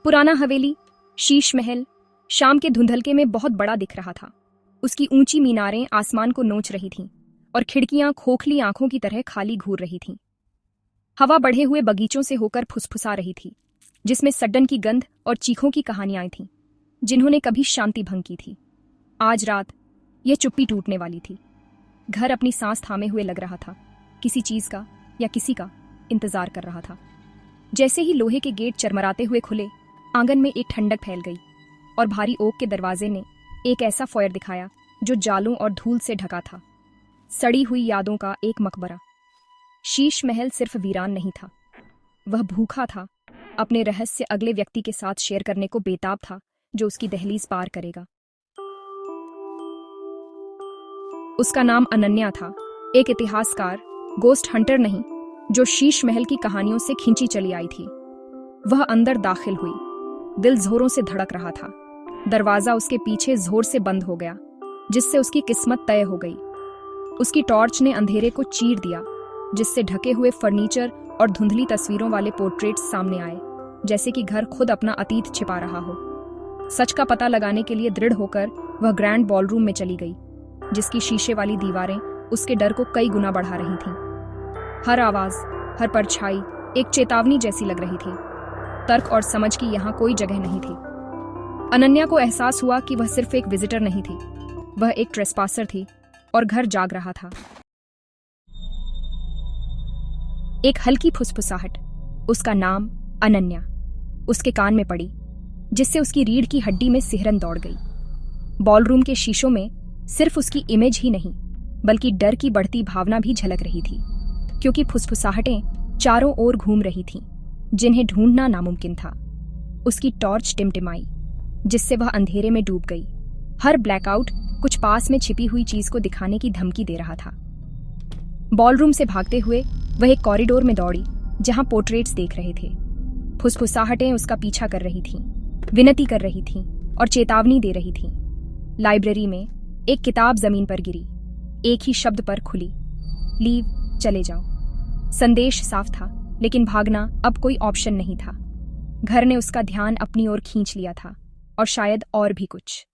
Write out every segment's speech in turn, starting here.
पुराना हवेली, शीश महल, शाम के धुंधलके में बहुत बड़ा दिख रहा था। उसकी ऊंची मीनारें आसमान को नोच रही थीं और खिड़कियां खोखली आंखों की तरह खाली घूर रही थीं। हवा बढ़े हुए बगीचों से होकर फुसफुसा रही थी, जिसमें सड्डन की गंध और चीखों की कहानियां थीं, जिन्होंने कभी शांति भंग की थी। आज रात यह चुप्पी टूटने वाली थी। घर अपनी सांस थामे हुए लग रहा था, किसी चीज का या किसी का इंतजार कर रहा था। जैसे ही लोहे के गेट चरमराते हुए खुले, आंगन में एक ठंडक फैल गई और भारी ओक के दरवाजे ने एक ऐसा फॉयर दिखाया जो जालों और धूल से ढका था। सड़ी हुई यादों का एक मकबरा। शीश महल सिर्फ वीरान नहीं था, वह भूखा था, अपने रहस्य अगले व्यक्ति के साथ शेयर करने को बेताब था जो उसकी दहलीज पार करेगा। उसका नाम अनन्या था, एक इतिहासकार, गोस्ट हंटर नहीं, जो शीश महल की कहानियों से खींची चली आई थी। वह अंदर दाखिल हुई, दिल जोरों से धड़क रहा था। दरवाजा उसके पीछे जोर से बंद हो गया, जिससे उसकी किस्मत तय हो गई। उसकी टॉर्च ने अंधेरे को चीर दिया, जिससे ढके हुए फर्नीचर और धुंधली तस्वीरों वाले पोर्ट्रेट्स सामने आए, जैसे कि घर खुद अपना अतीत छिपा रहा हो। सच का पता लगाने के लिए दृढ़ होकर वह ग्रैंड बॉलरूम में चली गई, जिसकी शीशे वाली दीवारें उसके डर को कई गुना बढ़ा रही थीं। हर आवाज, हर परछाई एक चेतावनी जैसी लग रही थी। तर्क और समझ की यहाँ कोई जगह नहीं थी। अनन्या को एहसास हुआ कि वह सिर्फ एक विजिटर नहीं थी, वह एक ट्रेसपासर थी और घर जाग रहा था। एक हल्की फुसफुसाहट, उसका नाम अनन्या, उसके कान में पड़ी, जिससे उसकी रीढ़ की हड्डी में सिहरन दौड़ गई। बॉलरूम के शीशों में सिर्फ उसकी इमेज ही नहीं, बल्कि डर की बढ़ती भावना भी झलक रही थी, क्योंकि फुसफुसाहटें चारों ओर घूम रही थीं, जिन्हें ढूंढना नामुमकिन था। उसकी टॉर्च टिमटिमाई, जिससे वह अंधेरे में डूब गई। हर ब्लैकआउट कुछ पास में छिपी हुई चीज को दिखाने की धमकी दे रहा था। बॉलरूम से भागते हुए वह एक कॉरिडोर में दौड़ी, जहां पोर्ट्रेट्स देख रहे थे। फुसफुसाहटें उसका पीछा कर रही थीं, विनती कर रही थीं और चेतावनी दे रही थीं। लाइब्रेरी में एक किताब जमीन पर गिरी, एक ही शब्द पर खुली, लीव, चले जाओ। संदेश साफ था, लेकिन भागना अब कोई ऑप्शन नहीं था। घर ने उसका ध्यान अपनी ओर खींच लिया था, और शायद और भी कुछ।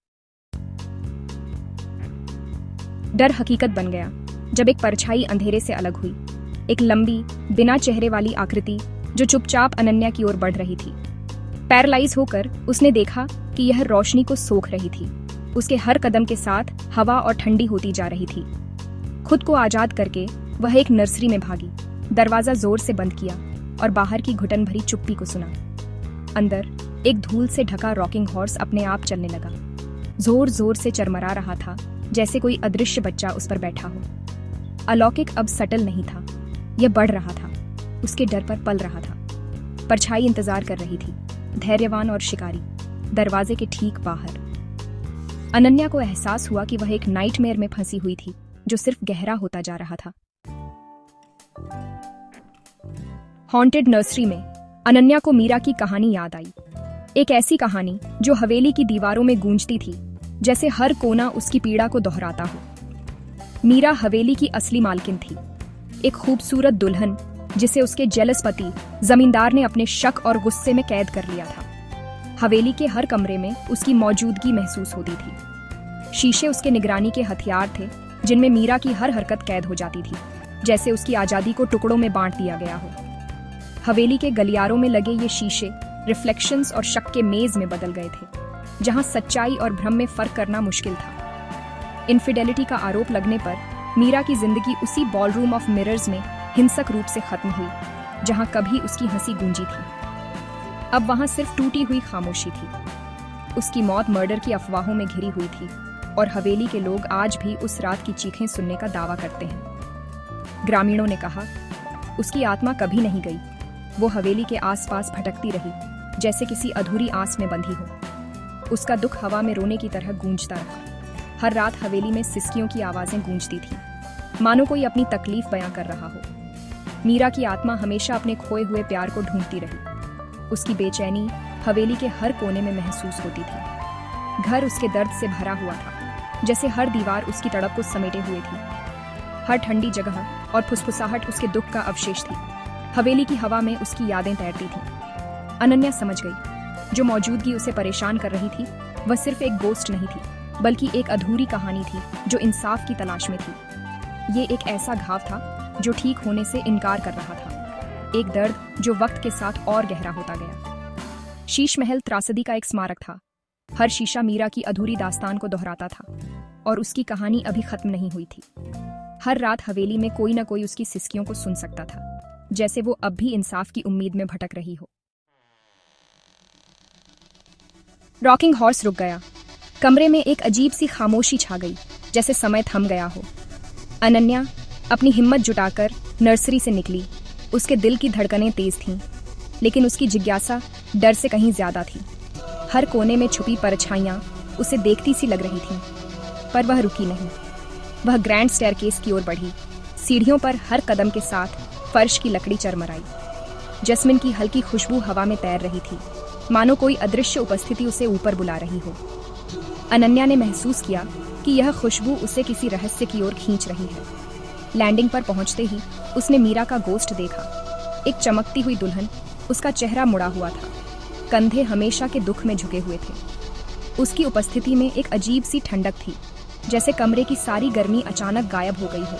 डर हकीकत बन गया जब एक परछाई अंधेरे से अलग हुई, एक लंबी, बिना चेहरे वाली आकृति जो चुपचाप अनन्या की ओर बढ़ रही थी। पैरालाइज होकर उसने देखा कि यह रोशनी को सोख रही थी। उसके हर कदम के साथ हवा और ठंडी होती जा रही थी। खुद को आजाद करके वह एक नर्सरी में भागी, दरवाजा जोर से बंद किया और बाहर की घुटन भरी चुप्पी को सुना। अंदर एक धूल से ढका रॉकिंग हॉर्स अपने आप चलने लगा, जोर जोर से चरमरा रहा था, जैसे कोई अदृश्य बच्चा उस पर बैठा हो। अलौकिक अब सटल नहीं था, यह बढ़ रहा था, उसके डर पर पल रहा था। परछाई इंतजार कर रही थी, धैर्यवान और शिकारी, दरवाजे के ठीक बाहर। अनन्या को एहसास हुआ कि वह एक नाइटमेयर में फंसी हुई थी, जो सिर्फ गहरा होता जा रहा था। हॉन्टेड नर्सरी में अनन्या को मीरा की कहानी याद आई। एक ऐसी कहानी जो हवेली की दीवारों में गूंजती थी, जैसे हर कोना उसकी पीड़ा को दोहराता हो। मीरा हवेली की असली मालकिन थी, एक खूबसूरत दुल्हन जिसे उसके जेलस पति जमींदार ने अपने शक और गुस्से में कैद कर लिया था। हवेली के हर कमरे में उसकी मौजूदगी महसूस होती थी। शीशे उसके निगरानी के हथियार थे, जिनमें मीरा की हर हरकत कैद हो जाती थी, जैसे उसकी आजादी को टुकड़ों में बांट दिया गया हो। हवेली के गलियारों में लगे ये शीशे रिफ्लेक्शंस और शक के मेज में बदल गए थे, जहां सच्चाई और भ्रम में फर्क करना मुश्किल था। इनफिडेलिटी का आरोप लगने पर मीरा की जिंदगी उसी बॉलरूम ऑफ मिरर्स में हिंसक रूप से खत्म हुई, जहां कभी उसकी हंसी गूंजी थी। अब वहां सिर्फ टूटी हुई खामोशी थी। उसकी मौत मर्डर की अफवाहों में घिरी हुई थी, और हवेली के लोग आज भी उस रात की चीखें सुनने का दावा करते हैं। ग्रामीणों ने कहा, उसकी आत्मा कभी नहीं गई, वो हवेली के आसपास भटकती रही, जैसे किसी अधूरी आस में बंधी हो। उसका दुख हवा में रोने की तरह गूंजता रहा। हर रात हवेली में सिसकियों की आवाजें गूंजती थीं, मानो कोई अपनी तकलीफ बयां कर रहा हो। मीरा की आत्मा हमेशा अपने खोए हुए प्यार को ढूंढती रही। उसकी बेचैनी हवेली के हर कोने में महसूस होती थी। घर उसके दर्द से भरा हुआ था, जैसे हर दीवार उसकी तड़प को समेटे हुए थी। हर ठंडी जगह और फुसफुसाहट उसके दुख का अवशेष थी। हवेली की हवा में उसकी यादें तैरती थीं। अनन्या समझ गई, जो मौजूदगी उसे परेशान कर रही थी वह सिर्फ एक गोस्ट नहीं थी, बल्कि एक अधूरी कहानी थी जो इंसाफ की तलाश में थी। ये एक ऐसा घाव था जो ठीक होने से इनकार कर रहा था, एक दर्द जो वक्त के साथ और गहरा होता गया। शीश महल त्रासदी का एक स्मारक था। हर शीशा मीरा की अधूरी दास्तान को दोहराता था और उसकी कहानी अभी खत्म नहीं हुई थी। हर रात हवेली में कोई न कोई उसकी सिसकियों को सुन सकता था, जैसे वो अब भी इंसाफ की उम्मीद में भटक रही हो। रॉकिंग हॉर्स रुक गया। कमरे में एक अजीब सी खामोशी छा गई, जैसे समय थम गया हो। अनन्या अपनी हिम्मत जुटाकर नर्सरी से निकली। उसके दिल की धड़कनें तेज थीं, लेकिन उसकी जिज्ञासा डर से कहीं ज्यादा थी। हर कोने में छुपी परछाइयां उसे देखती सी लग रही थीं, पर वह रुकी नहीं। वह ग्रैंड स्टेयरकेस की ओर बढ़ी। सीढ़ियों पर हर कदम के साथ फर्श की लकड़ी चरमराई। जैस्मिन की हल्की खुशबू हवा में तैर रही थी, मानो कोई अदृश्य उपस्थिति उसे ऊपर बुला रही हो। अनन्या ने महसूस किया कि यह खुशबू उसे किसी रहस्य की ओर खींच रही है। लैंडिंग पर पहुंचते ही उसने मीरा का गोस्ट देखा। एक चमकती हुई दुल्हन, उसका चेहरा मुड़ा हुआ था, कंधे हमेशा के दुख में झुके हुए थे। उसकी उपस्थिति में एक अजीब सी ठंडक थी, जैसे कमरे की सारी गर्मी अचानक गायब हो गई हो।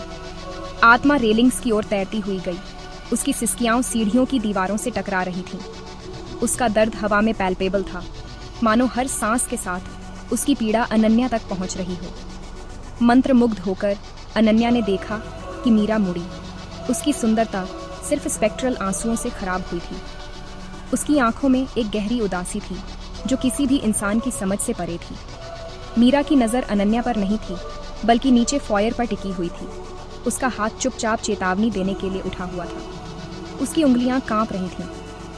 आत्मा रेलिंग्स की ओर तैरती हुई गई। उसकी सिसकियां सीढ़ियों की दीवारों से टकरा रही थीं। उसका दर्द हवा में पैल्पेबल था, मानो हर सांस के साथ उसकी पीड़ा अनन्या तक पहुंच रही हो। मंत्रमुग्ध होकर अनन्या ने देखा कि मीरा मुड़ी। उसकी सुंदरता सिर्फ स्पेक्ट्रल आंसुओं से खराब हुई थी। उसकी आंखों में एक गहरी उदासी थी जो किसी भी इंसान की समझ से परे थी। मीरा की नज़र अनन्या पर नहीं थी, बल्कि नीचे फॉयर पर टिकी हुई थी। उसका हाथ चुपचाप चेतावनी देने के लिए उठा हुआ था। उसकी उंगलियां कांप रही थीं,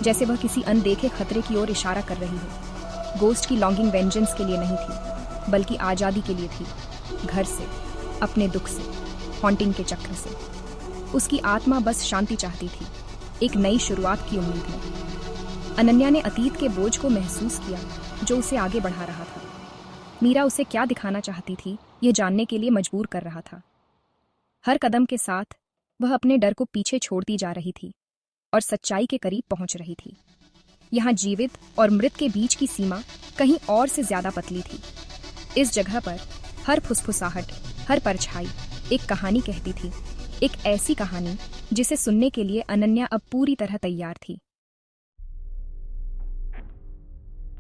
जैसे वह किसी अनदेखे खतरे की ओर इशारा कर रही हो। गोस्ट की लॉन्गिंग वेंजेंस के लिए नहीं थी, बल्कि आज़ादी के लिए थी। घर से, अपने दुख से, हॉन्टिंग के चक्र से। उसकी आत्मा बस शांति चाहती थी, एक नई शुरुआत की उम्मीद में। अनन्या ने अतीत के बोझ को महसूस किया जो उसे आगे बढ़ा रहा था। मीरा उसे क्या दिखाना चाहती थी, यह जानने के लिए मजबूर कर रहा था। हर कदम के साथ वह अपने डर को पीछे छोड़ती जा रही थी और सच्चाई के करीब पहुंच रही थी। यहाँ जीवित और मृत के बीच की सीमा कहीं और से ज्यादा पतली थी। इस जगह पर हर फुसफुसाहट, हर परछाई एक कहानी कहती थी, एक ऐसी कहानी जिसे सुनने के लिए अनन्या अब पूरी तरह तैयार थी।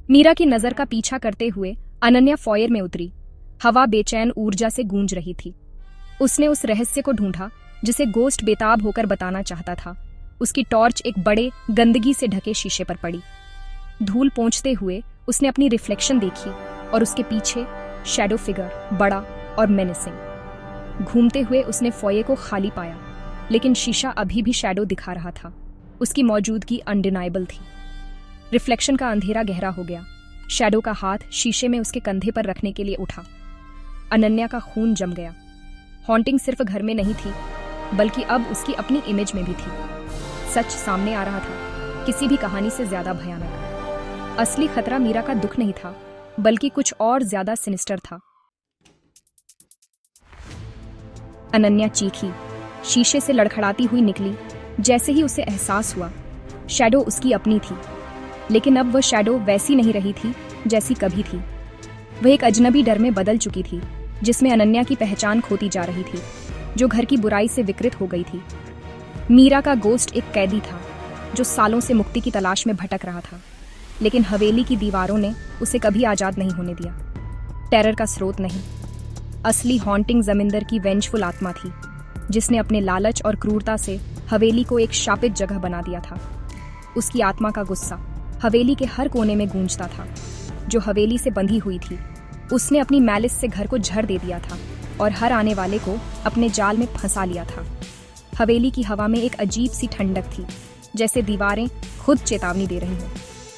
मीरा की नजर का पीछा करते हुए अनन्या फॉयर में उतरी। हवा बेचैन ऊर्जा से गूंज रही थी। उसने उस रहस्य को ढूंढा जिसे गोस्ट बेताब होकर बताना चाहता था। उसकी टॉर्च एक बड़े गंदगी से ढके शीशे पर पड़ी। धूल पोंछते हुए उसने अपनी रिफ्लेक्शन देखी और उसके पीछे शैडो फिगर, बड़ा और मेनेसिंग। घूमते हुए उसने फॉये को खाली पाया, लेकिन शीशा अभी भी शैडो दिखा रहा था। उसकी मौजूदगी अनडिनाइबल थी। रिफ्लेक्शन का अंधेरा गहरा हो गया। शैडो का हाथ शीशे में उसके कंधे पर रखने के लिए उठा। अनन्या का खून जम गया। हॉन्टिंग सिर्फ घर में नहीं थी, बल्कि अब उसकी अपनी इमेज में भी थी। सच सामने आ रहा था, किसी भी कहानी से ज्यादा भयानक। असली खतरा मीरा का दुख नहीं था, बल्कि कुछ और ज्यादा सिनिस्टर था। अनन्या चीखी, शीशे से लड़खड़ाती हुई निकली। जैसे ही उसे एहसास हुआ, शैडो उसकी अपनी थी, लेकिन अब वह शैडो वैसी नहीं रही थी जैसी कभी थी। वह एक अजनबी डर में बदल चुकी थी, जिसमें अनन्या की पहचान खोती जा रही थी, जो घर की बुराई से विकृत हो गई थी। मीरा का गोस्ट एक कैदी था जो सालों से मुक्ति की तलाश में भटक रहा था, लेकिन हवेली की दीवारों ने उसे कभी आजाद नहीं होने दिया। टेरर का स्रोत नहीं, असली हॉन्टिंग जमींदर की वेंजफुल आत्मा थी, जिसने अपने लालच और क्रूरता से हवेली को एक शापित जगह बना दिया था। उसकी आत्मा का गुस्सा हवेली के हर कोने में गूंजता था। जो हवेली से बंधी हुई थी, उसने अपनी मैलिस से घर को झड़ दे दिया था और हर आने वाले को अपने जाल में फंसा लिया था। हवेली की हवा में एक अजीब सी ठंडक थी, जैसे दीवारें खुद चेतावनी दे रही हों।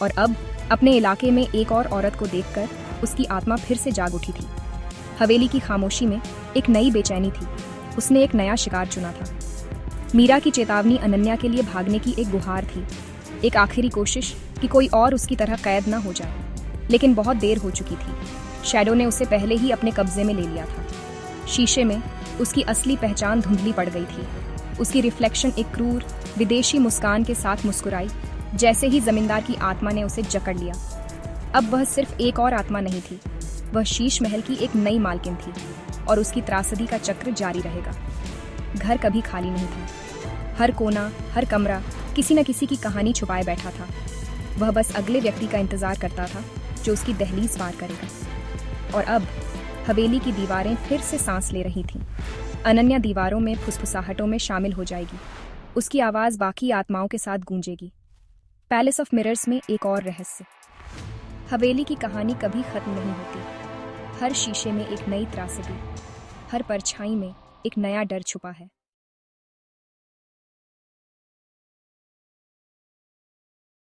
और अब अपने इलाके में एक और औरत को देखकर उसकी आत्मा फिर से जाग उठी थी। हवेली की खामोशी में एक नई बेचैनी थी। उसने एक नया शिकार चुना था। मीरा की चेतावनी अनन्या के लिए भागने की एक गुहार थी, एक आखिरी कोशिश कि कोई और उसकी तरह कैद ना हो जाए। लेकिन बहुत देर हो चुकी थी। शैडो ने उसे पहले ही अपने कब्जे में ले लिया था। शीशे में उसकी असली पहचान धुंधली पड़ गई थी। उसकी रिफ्लेक्शन एक क्रूर विदेशी मुस्कान के साथ मुस्कुराई। जैसे ही जमींदार की आत्मा ने उसे जकड़ लिया, अब वह सिर्फ एक और आत्मा नहीं थी, वह शीश महल की एक नई मालकिन थी और उसकी त्रासदी का चक्र जारी रहेगा। घर कभी खाली नहीं था। हर कोना, हर कमरा किसी न किसी की कहानी छुपाए बैठा था। वह बस अगले व्यक्ति का इंतजार करता था जो उसकी दहलीज पार करेगा। और अब हवेली की दीवारें फिर से सांस ले रही थीं। अनन्या दीवारों में फुसफुसाहटों में शामिल हो जाएगी। उसकी आवाज बाकी आत्माओं के साथ गूंजेगी। पैलेस ऑफ मिरर्स में एक और रहस्य। हवेली की कहानी कभी खत्म नहीं होती। हर शीशे में एक नई त्रासदी, हर परछाई में एक नया डर छुपा है।